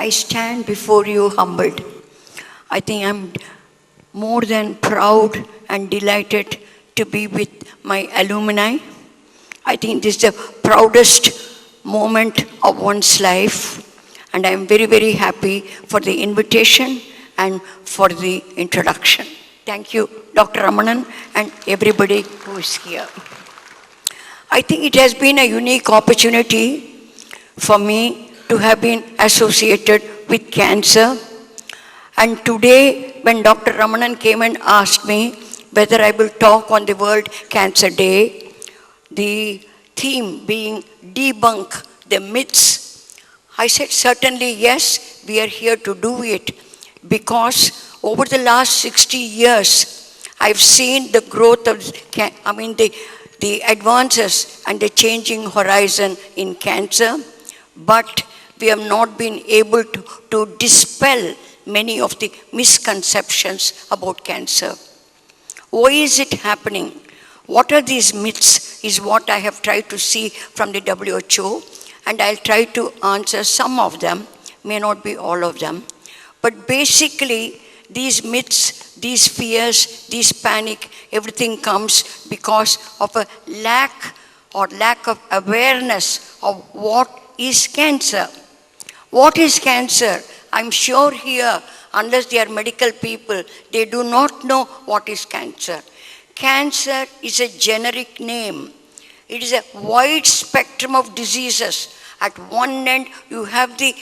I stand before you humbled. I think I'm more than proud and delighted to be with my alumni. I think this is the proudest moment of one's life, and I'm very, very happy for the invitation and for the introduction. Thank you, Dr. Ramanan, and everybody who is here. I think it has been a unique opportunity for me to have been associated with cancer. And today, when Dr. Ramanan came and asked me whether I will talk on the World Cancer Day, the theme being debunk the myths, I said certainly yes, we are here to do it, because over the last 60 years, I've seen the growth of, the advances and the changing horizon in cancer, but we have not been able to dispel many of the misconceptions about cancer. Why is it happening? What are these myths is what I have tried to see from the WHO, and I'll try to answer some of them, may not be all of them. But basically, these myths, these fears, this panic, everything comes because of a lack of awareness of what is cancer. What is cancer? I'm sure here, unless they are medical people, they do not know what is cancer. Cancer is a generic name. It is a wide spectrum of diseases. At one end, you have the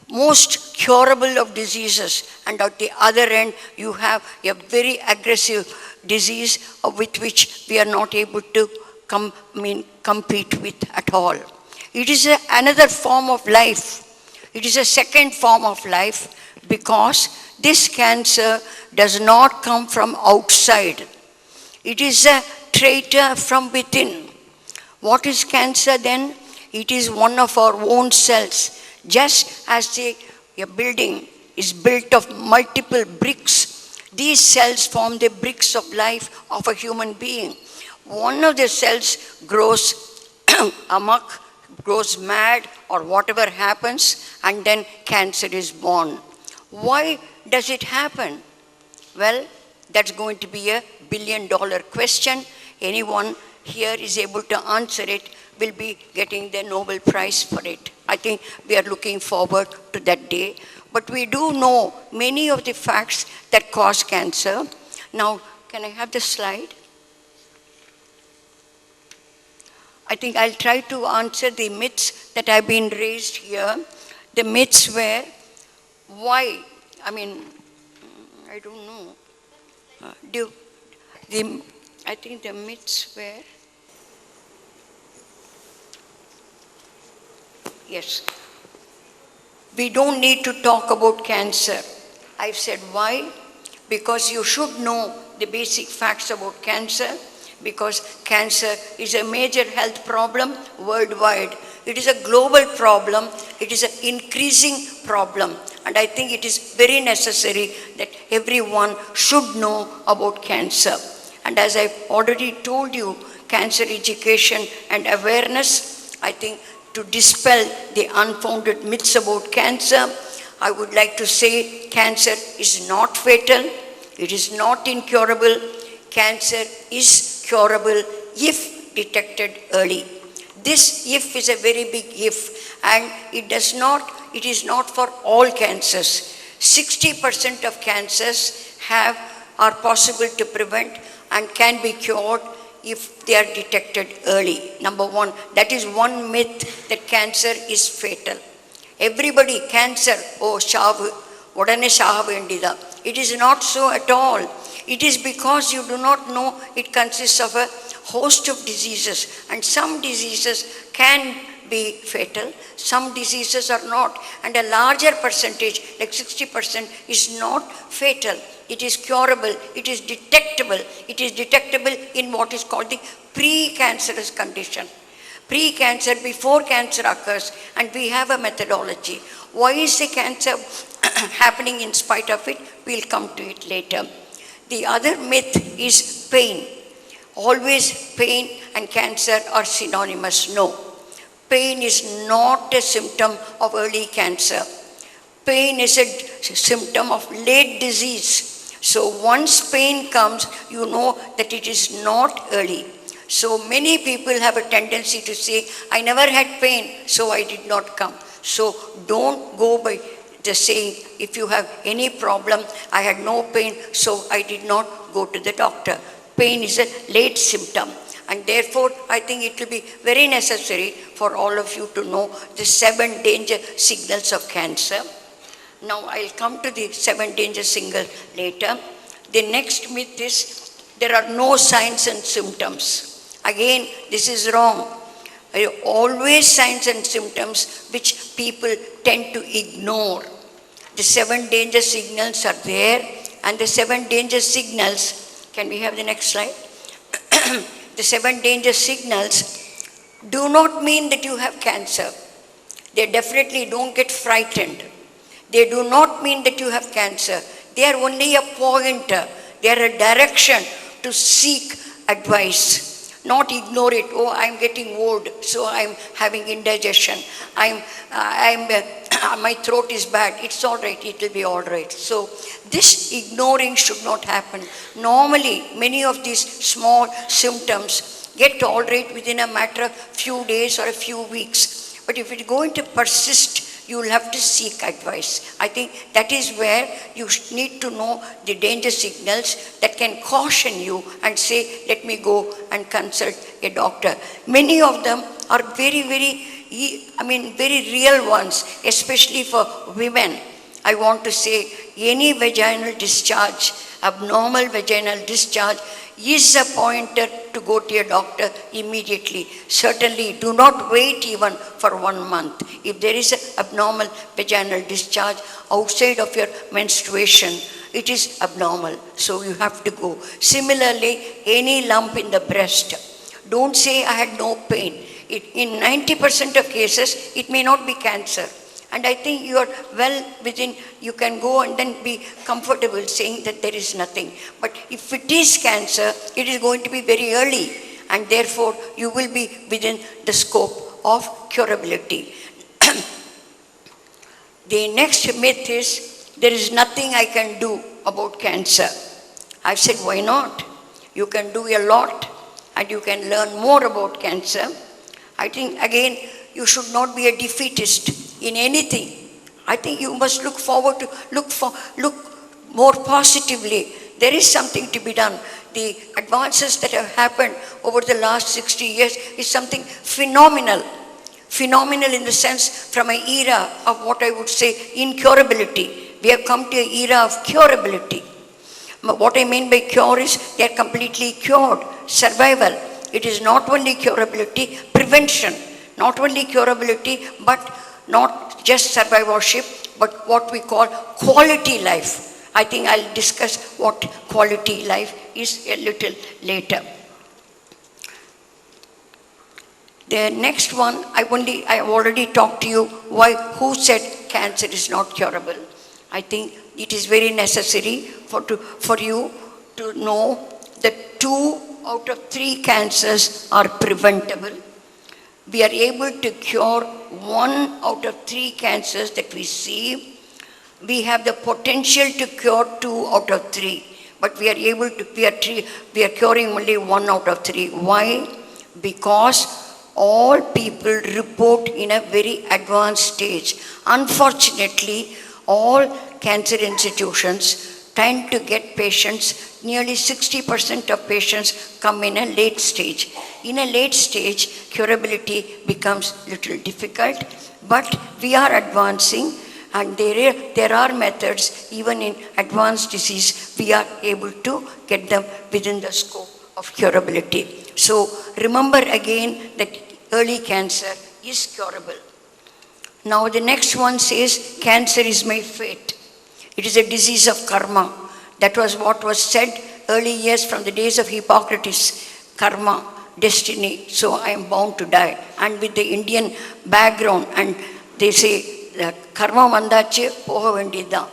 most curable of diseases, and at the other end, you have a very aggressive disease with which we are not able to compete with at all. It is another form of life. It is a second form of life, because this cancer does not come from outside. It is a traitor from within. What is cancer then? It is one of our own cells. Just as a building is built of multiple bricks, these cells form the bricks of life of a human being. One of the cells grows amok, grows mad, or whatever happens, and then cancer is born. Why does it happen? Well, that's going to be a billion-dollar question. Anyone here is able to answer it will be getting the Nobel Prize for it. I think we are looking forward to that day. But we do know many of the facts that cause cancer. Now, can I have the slide? I think I'll try to answer the myths that have been raised here. The myths were, why? I don't know. I think the myths were, yes. We don't need to talk about cancer. I've said why? Because you should know the basic facts about cancer, because cancer is a major health problem worldwide. It is a global problem. It is an increasing problem. And I think it is very necessary that everyone should know about cancer. And as I've already told you, cancer education and awareness, I think, to dispel the unfounded myths about cancer, I would like to say cancer is not fatal. It is not incurable. Cancer is curable if detected early. This if is a very big if, and it is not for all cancers. 60% of cancers are possible to prevent and can be cured if they are detected early. Number one, that is one myth, that cancer is fatal. Everybody, cancer, shavu, odane shaha vendida. It is not so at all. It is because you do not know it consists of a host of diseases, and some diseases can be fatal, some diseases are not, and a larger percentage, like 60%, is not fatal. It is curable, it is detectable. It is detectable in what is called the pre-cancerous condition. Pre-cancer, before cancer occurs, and we have a methodology. Why is the cancer happening in spite of it? We'll come to it later. The other myth is pain. Always pain and cancer are synonymous. No. Pain is not a symptom of early cancer. Pain is a symptom of late disease. So once pain comes, you know that it is not early. So many people have a tendency to say, I never had pain, so I did not come. So don't go by the saying, if you have any problem, I had no pain, so I did not go to the doctor. Pain is a late symptom. And therefore, I think it will be very necessary for all of you to know the 7 danger signals of cancer. Now, I'll come to the 7 danger signals later. The next myth is there are no signs and symptoms. Again, this is wrong. There are always signs and symptoms which people tend to ignore. The 7 danger signals are there, and the 7 danger signals, can we have the next slide? The 7 danger signals do not mean that you have cancer. They definitely don't get frightened. They do not mean that you have cancer. They are only a pointer. They are a direction to seek advice. Not ignore it. Oh, I'm getting old, so I'm having indigestion. My throat is bad. It's all right. It will be all right. So this ignoring should not happen. Normally, many of these small symptoms get all right within a matter of few days or a few weeks. But if it's going to persist, you will have to seek advice. I think that is where you need to know the danger signals that can caution you and say, let me go and consult a doctor. Many of them are very, very real ones, especially for women. I want to say any vaginal discharge, abnormal vaginal discharge, is a pointer to go to a doctor immediately. Certainly do not wait even for 1 month. If there is an abnormal vaginal discharge outside of your menstruation, it is abnormal, so you have to go. Similarly, any lump in the breast, don't say I had no pain. In 90% of cases, it may not be cancer. And I think you are well within, you can go and then be comfortable saying that there is nothing. But if it is cancer, it is going to be very early, and therefore you will be within the scope of curability. The next myth is, there is nothing I can do about cancer. I've said, why not? You can do a lot, and you can learn more about cancer. I think, again, you should not be a defeatist in anything. I think you must look forward to, look more positively. There is something to be done. The advances that have happened over the last 60 years is something phenomenal. Phenomenal in the sense, from an era of what I would say incurability, we have come to an era of curability. What I mean by cure is they are completely cured. Survival. It is not only curability, prevention. Not only curability, but not just survivorship, but what we call quality life. I think I'll discuss what quality life is a little later. The next one, I have already talked to you who said cancer is not curable. I think it is very necessary for you to know that 2 out of 3 cancers are preventable. We are able to cure 1 out of 3 cancers that we see. We have the potential to cure 2 out of 3, but we are curing only 1 out of 3. Why? Because all people report in a very advanced stage. Unfortunately, all cancer institutions tend to get patients, nearly 60% of patients come in a late stage. In a late stage, curability becomes a little difficult, but we are advancing, and there are methods, even in advanced disease, we are able to get them within the scope of curability. So remember again that early cancer is curable. Now the next one says, cancer is my fate. It is a disease of karma. That was what was said early years from the days of Hippocrates. Karma, destiny, so I am bound to die. And with the Indian background, and they say, karma vandache poga vendida.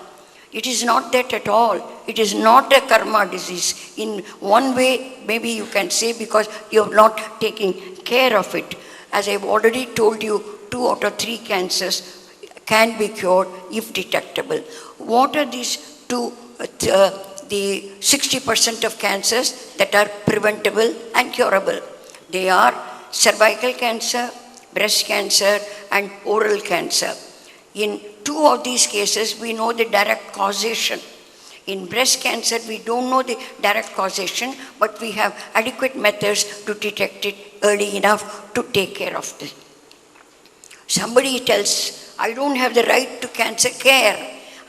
It is not that at all. It is not a karma disease. In one way, maybe you can say, because you have not taken care of it. As I have already told you, 2 out of 3 cancers, can be cured if detectable. What are these two, the 60% of cancers that are preventable and curable? They are cervical cancer, breast cancer, and oral cancer. In two of these cases, we know the direct causation. In breast cancer, we don't know the direct causation, but we have adequate methods to detect it early enough to take care of this. Somebody tells, I don't have the right to cancer care.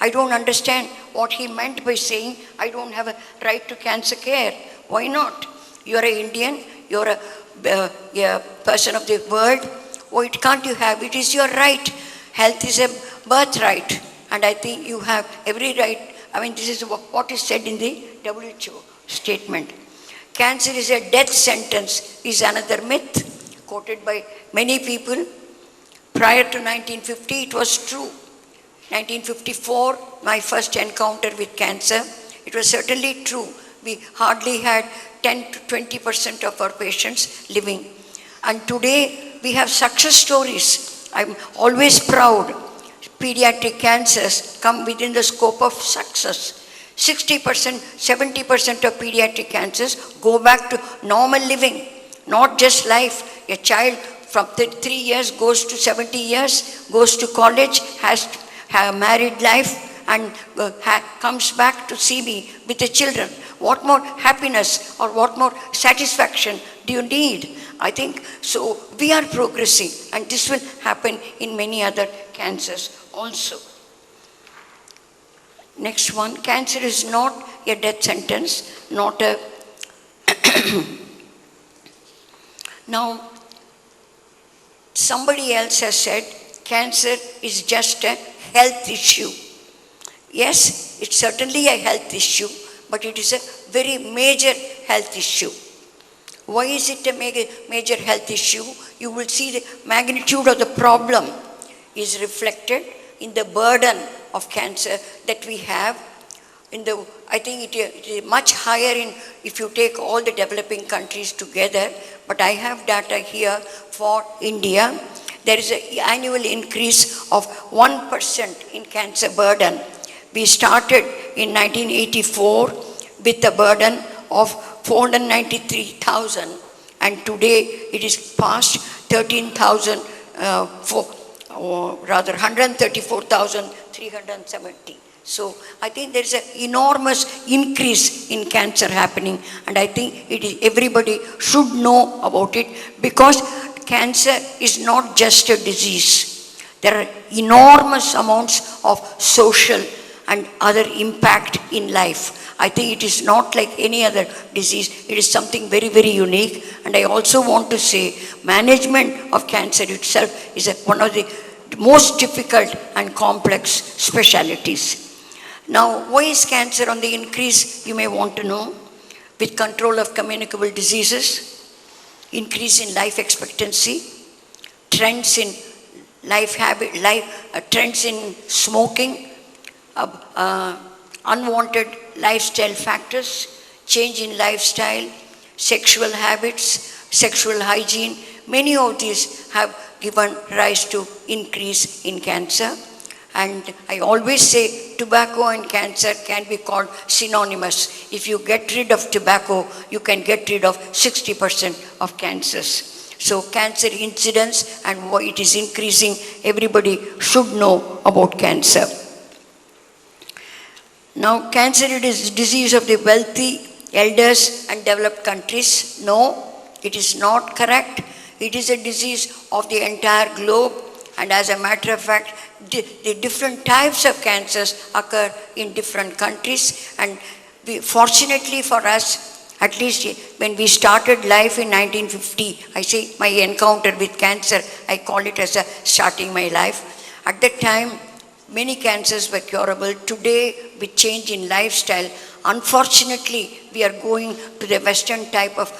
I don't understand what he meant by saying, I don't have a right to cancer care. Why not? You're an Indian, you're a person of the world. Why can't you have? It is your right. Health is a birthright. And I think you have every right. I mean, this is what is said in the WHO statement. Cancer is a death sentence is another myth quoted by many people. Prior to 1950, it was true. 1954, my first encounter with cancer, it was certainly true. We hardly had 10 to 20% of our patients living. And today, we have success stories. I'm always proud. Pediatric cancers come within the scope of success. 60%, 70% of pediatric cancers go back to normal living, not just life. A child from 3 years goes to 70 years, goes to college, has a married life, and comes back to see me with the children. What more happiness or what more satisfaction do you need? I think so. We are progressing, and this will happen in many other cancers also. Next one, cancer is not a death sentence, not a now somebody else has said cancer is just a health issue. Yes, it's certainly a health issue, but it is a very major health issue. Why is it a major health issue? You will see the magnitude of the problem is reflected in the burden of cancer that we have. I think it is much higher if you take all the developing countries together, but I have data here for India. There is an annual increase of 1% in cancer burden. We started in 1984 with a burden of 493,000, and today it is past 13,000, or rather 134,370. So I think there is an enormous increase in cancer happening, and I think everybody should know about it, because cancer is not just a disease. There are enormous amounts of social and other impact in life. I think it is not like any other disease. It is something very, very unique. And I also want to say management of cancer itself is one of the most difficult and complex specialties. Now, why is cancer on the increase, you may want to know? With control of communicable diseases, increase in life expectancy, trends in trends in smoking, unwanted lifestyle factors, change in lifestyle, sexual habits, sexual hygiene. Many of these have given rise to increase in cancer. And I always say tobacco and cancer can be called synonymous. If you get rid of tobacco, you can get rid of 60% of cancers. So cancer incidence and why it is increasing, everybody should know about cancer. Now, cancer is disease of the wealthy, elders and developed countries. No, it is not correct. It is a disease of the entire globe. And as a matter of fact, the different types of cancers occur in different countries. And fortunately for us, at least when we started life in 1950, I say my encounter with cancer, I call it as starting my life. At that time, many cancers were curable. Today, with change in lifestyle, unfortunately, we are going to the Western type of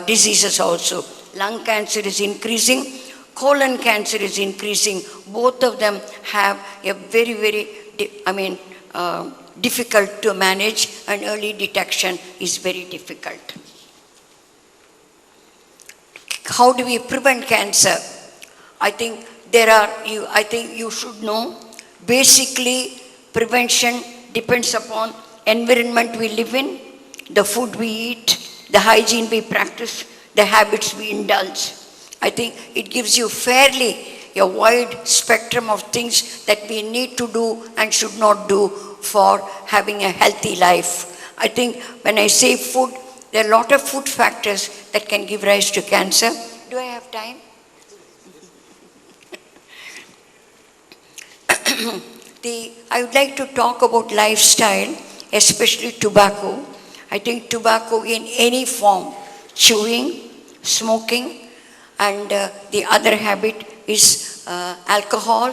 diseases also. Lung cancer is increasing. Colon cancer is increasing. Both of them have a very, very, difficult to manage, and early detection is very difficult. How do we prevent cancer? I think I think you should know, basically prevention depends upon environment we live in, the food we eat, the hygiene we practice, the habits we indulge. I think it gives you fairly a wide spectrum of things that we need to do and should not do for having a healthy life. I think when I say food, there are a lot of food factors that can give rise to cancer. Do I have time? I would like to talk about lifestyle, especially tobacco. I think tobacco in any form, chewing, smoking, and the other habit is alcohol,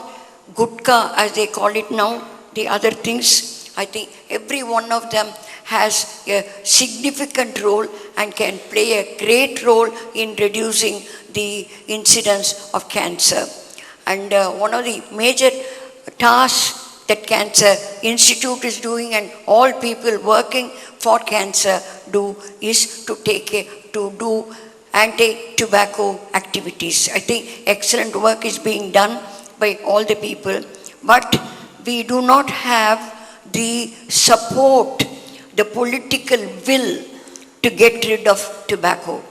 gutka as they call it now, the other things. I think every one of them has a significant role and can play a great role in reducing the incidence of cancer. And one of the major tasks that Cancer Institute is doing and all people working for cancer do is to do anti-tobacco activities. I think excellent work is being done by all the people, but we do not have the support, the political will to get rid of tobacco.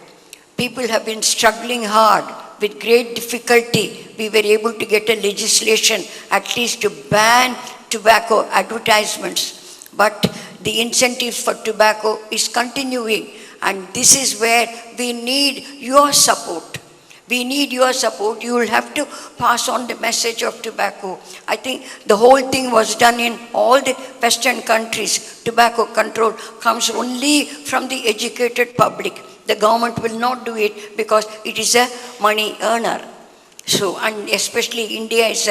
People have been struggling hard. With great difficulty, we were able to get a legislation at least to ban tobacco advertisements. But the incentives for tobacco is continuing, and this is where we need your support. We need your support. You will have to pass on the message of tobacco. I think the whole thing was done in all the Western countries. Tobacco control comes only from the educated public. The government will not do it because it is a money earner. So, and especially India is,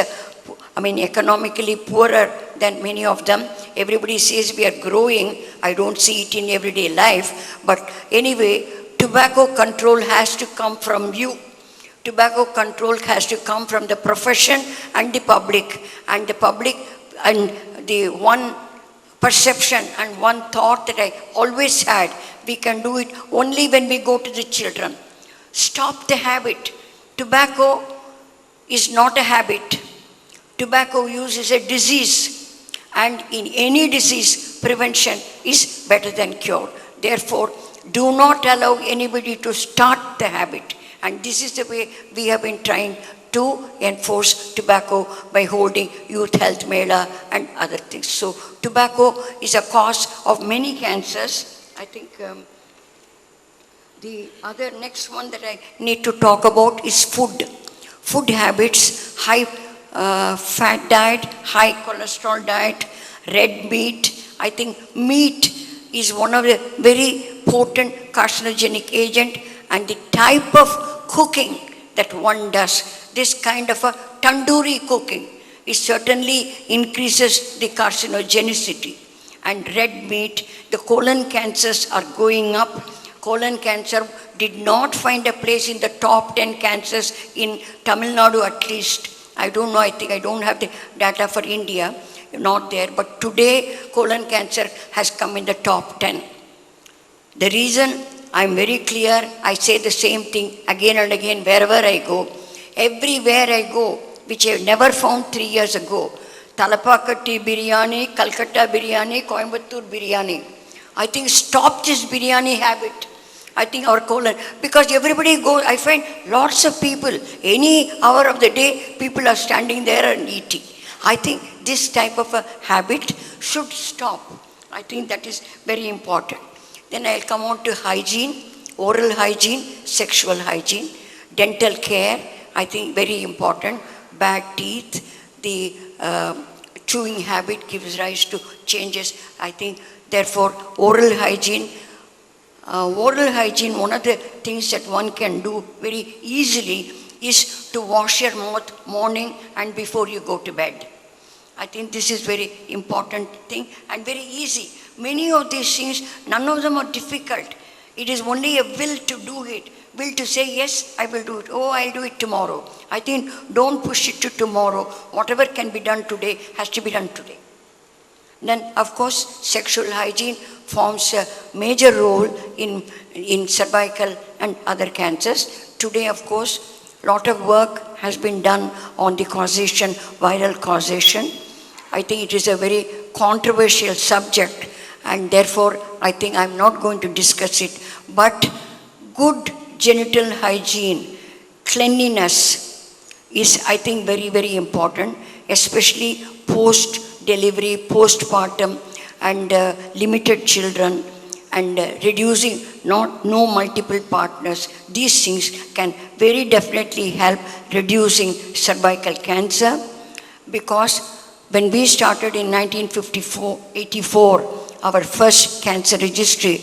economically poorer than many of them. Everybody says we are growing. I don't see it in everyday life. But anyway, tobacco control has to come from you. Tobacco control has to come from the profession and the public. And the public, and the one perception and one thought that I always had, we can do it only when we go to the children. Stop the habit. Tobacco is not a habit. Tobacco use is a disease, and in any disease, prevention is better than cure. Therefore, do not allow anybody to start the habit. And this is the way we have been trying to enforce tobacco by holding youth health mela and other things. So tobacco is a cause of many cancers. I think the other next one that I need to talk about is food. Food habits, high fat diet, high cholesterol diet, red meat. I think meat is one of the very potent carcinogenic agent, and the type of cooking that one does, this kind of a tandoori cooking, it certainly increases the carcinogenicity. And red meat, the colon cancers are going up. Colon cancer did not find a place in the top 10 cancers in Tamil Nadu at least. I don't know, I think I don't have the data for India, not there. But today, colon cancer has come in the top 10. The reason, I'm very clear, I say the same thing again and again wherever I go. Everywhere I go, which I never found 3 years ago, Talapakatti biryani, Calcutta biryani, Coimbatore biryani. I think stop this biryani habit. I think our colon, because everybody goes, I find lots of people, any hour of the day, people are standing there and eating. I think this type of a habit should stop. I think that is very important. Then I'll come on to hygiene, oral hygiene, sexual hygiene, dental care, I think very important. Bad teeth, the chewing habit gives rise to changes. I think, therefore, oral hygiene, one of the things that one can do very easily is to wash your mouth morning and before you go to bed. I think this is very important thing and very easy. Many of these things, none of them are difficult. It is only a will to do it. Will to say, yes, I will do it. Oh, I'll do it tomorrow. I think don't push it to tomorrow. Whatever can be done today has to be done today. Then, of course, sexual hygiene forms a major role in cervical and other cancers. Today, of course, a lot of work has been done on the causation, viral causation. I think it is a very controversial subject, and therefore I think I'm not going to discuss it. But good genital hygiene, cleanliness is, I think, very, very important, especially post-delivery, postpartum, and limited children, and reducing no multiple partners. These things can very definitely help reducing cervical cancer, because when we started in 1984, our first cancer registry,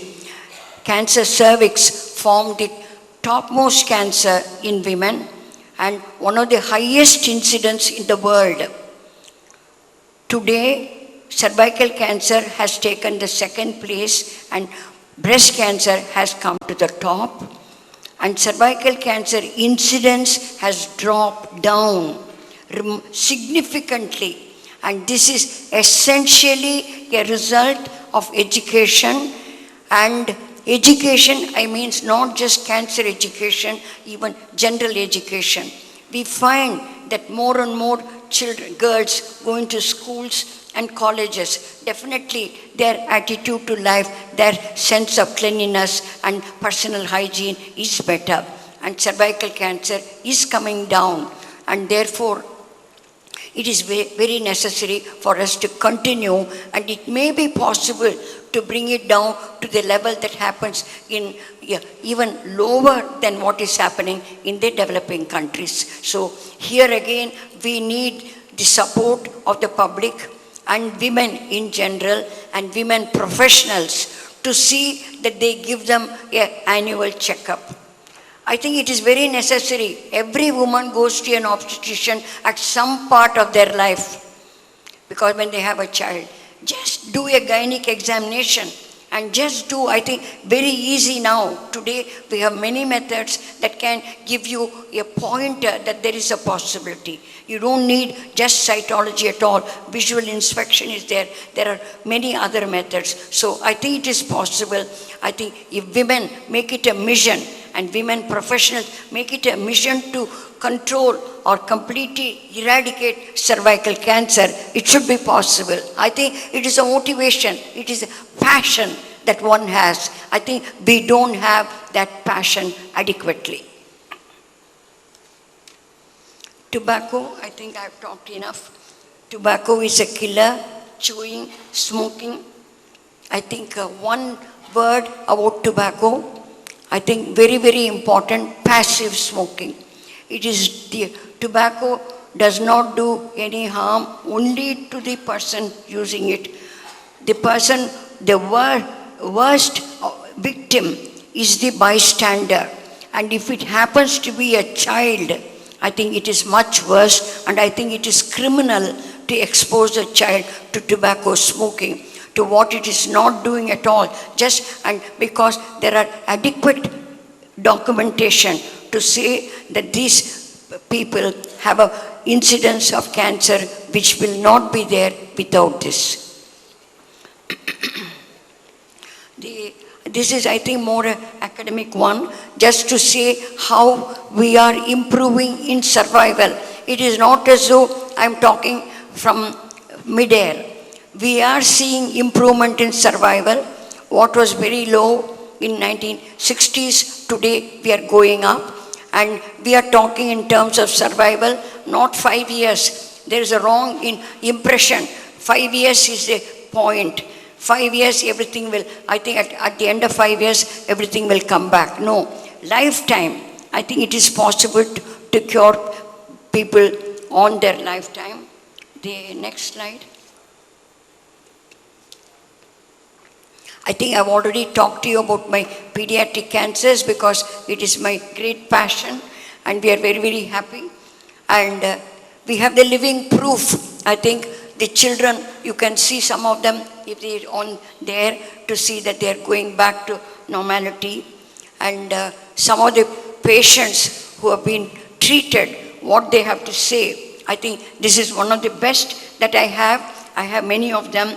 cancer cervix formed the topmost cancer in women and one of the highest incidence in the world. Today, cervical cancer has taken the second place and breast cancer has come to the top, and cervical cancer incidence has dropped down significantly, and this is essentially a result of education. And education, I mean not just cancer education, even general education. We find that more and more children, girls going to schools and colleges, definitely their attitude to life, their sense of cleanliness and personal hygiene is better, and cervical cancer is coming down, and therefore it is very necessary for us to continue, and it may be possible to bring it down to the level that happens in even lower than what is happening in the developing countries. So here again, we need the support of the public and women in general and women professionals to see that they give them an annual checkup. I think it is very necessary. Every woman goes to an obstetrician at some part of their life, because when they have a child, just do a gynec examination and just do, I think, very easy now. Today we have many methods that can give you a pointer that there is a possibility. You don't need just cytology at all. Visual inspection is there. There are many other methods. So I think it is possible. I think if women make it a mission, and women professionals make it a mission to control or completely eradicate cervical cancer, it should be possible. I think it is a motivation, it is a passion that one has. I think we don't have that passion adequately. Tobacco, I think I've talked enough. Tobacco is a killer, chewing, smoking. I think one word about tobacco, I think very, very important, passive smoking. It is the tobacco does not do any harm only to the person using it. The person, the worst victim is the bystander. And if it happens to be a child, I think it is much worse, and I think it is criminal to expose a child to tobacco smoking, to what it is not doing at all, just and because there are adequate documentation to say that these people have an incidence of cancer which will not be there without this. This is, I think, more an academic one, just to say how we are improving in survival. It is not as though I'm talking from mid-air. We are seeing improvement in survival. What was very low in 1960s, today we are going up. And we are talking in terms of survival, not 5 years. There is a wrong impression. 5 years is a point. 5 years, everything will, I think at the end of 5 years, everything will come back. No, lifetime. I think it is possible to cure people on their lifetime. The next slide. I think I've already talked to you about my pediatric cancers because it is my great passion, and we are very, very happy. And we have the living proof. I think the children, you can see some of them if they're on there to see that they're going back to normality. And some of the patients who have been treated, what they have to say, I think this is one of the best that I have. I have many of them.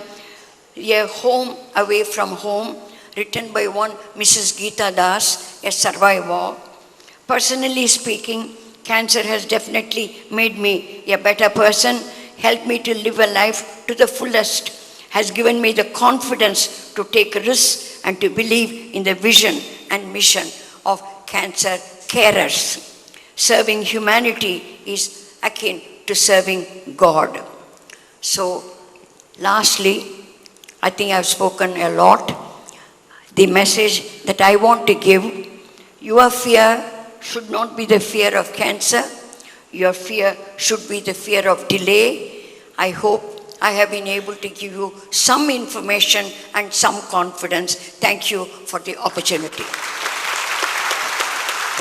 A Home Away from Home, written by one Mrs. Geeta Das, a survivor. Personally speaking, cancer has definitely made me a better person, helped me to live a life to the fullest, has given me the confidence to take risks and to believe in the vision and mission of cancer carers. Serving humanity is akin to serving God. So, lastly, I think I've spoken a lot. The message that I want to give, your fear should not be the fear of cancer. Your fear should be the fear of delay. I hope I have been able to give you some information and some confidence. Thank you for the opportunity.